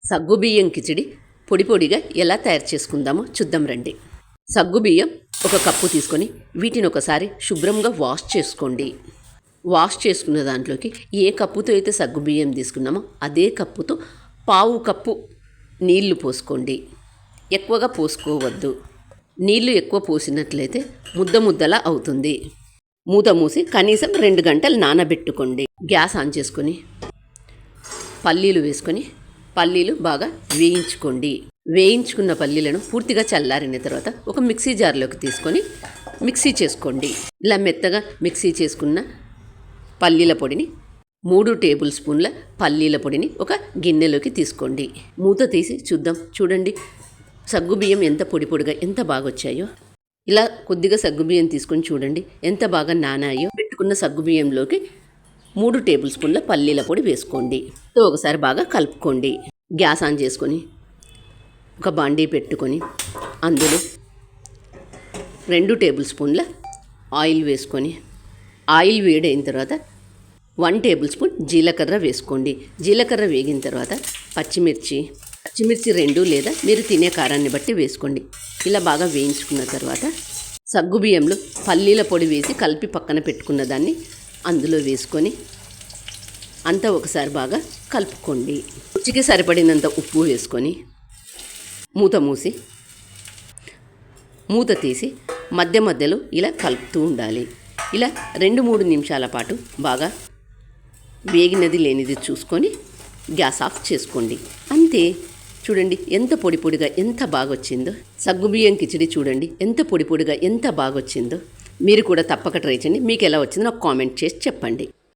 సగ్గుబియ్యం కిచిడి పొడి పొడిగా ఎలా తయారు చేసుకుందామో చూద్దాం రండి. సగ్గుబియ్యం ఒక కప్పు తీసుకొని వీటిని ఒకసారి శుభ్రంగా వాష్ చేసుకోండి. వాష్ చేసుకున్న దాంట్లోకి ఏ కప్పుతో అయితే సగ్గుబియ్యం తీసుకున్నామో అదే కప్పుతో పావు కప్పు నీళ్లు పోసుకోండి. ఎక్కువగా పోసుకోవద్దు. నీళ్లు ఎక్కువ పోసినట్లయితే ముద్ద ముద్దలా అవుతుంది. మూత మూసి కనీసం 2 గంటలు నానబెట్టుకోండి. గ్యాస్ ఆన్ చేసుకొని పల్లీలు వేసుకొని పల్లీలు బాగా వేయించుకోండి. వేయించుకున్న పల్లీలను పూర్తిగా చల్లారిన తర్వాత ఒక మిక్సీ జార్లోకి తీసుకొని మిక్సీ చేసుకోండి. ఇలా మెత్తగా మిక్సీ చేసుకున్న పల్లీల పొడిని 3 టేబుల్ స్పూన్ల పల్లీల పొడిని ఒక గిన్నెలోకి తీసుకోండి. మూత తీసి చూద్దాం. చూడండి సగ్గుబియ్యం ఎంత పొడి పొడిగా ఎంత బాగా వచ్చాయో. ఇలా కొద్దిగా సగ్గుబియ్యం తీసుకొని చూడండి ఎంత బాగా నానాయో. పెట్టుకున్న సగ్గుబియ్యంలోకి 3 టేబుల్ స్పూన్ల పల్లీల పొడి వేసుకోండి. ఒకసారి బాగా కలుపుకోండి. గ్యాస్ ఆన్ చేసుకొని ఒక బాండీ పెట్టుకొని అందులో 2 టేబుల్ స్పూన్ల ఆయిల్ వేసుకొని ఆయిల్ వేడైన తర్వాత 1 టేబుల్ స్పూన్ జీలకర్ర వేసుకోండి. జీలకర్ర వేగిన తర్వాత పచ్చిమిర్చి 2 లేదా మీరు తినే కారాన్ని బట్టి వేసుకోండి. ఇలా బాగా వేయించుకున్న తర్వాత సగ్గుబియ్యంలో పల్లీల పొడి వేసి కలిపి పక్కన పెట్టుకున్న దాన్ని అందులో వేసుకొని అంతా ఒకసారి బాగా కలుపుకోండి. రుచికి సరిపడినంత ఉప్పు వేసుకొని మూత తీసి మధ్య మధ్యలో ఇలా కలుపుతూ ఉండాలి. ఇలా 2-3 నిమిషాల పాటు బాగా వేగినది లేనిది చూసుకొని గ్యాస్ ఆఫ్ చేసుకోండి. అంతే. చూడండి ఎంత పొడి పొడిగా ఎంత బాగా వచ్చిందో. సగ్గుబియ్యం కిచిడి చూడండి ఎంత పొడి పొడిగా ఎంత బాగా వచ్చిందో. మీరు కూడా తప్పక ట్రై చేయండి. మీకు ఎలా వచ్చిందో నాకు కామెంట్ చేసి చెప్పండి.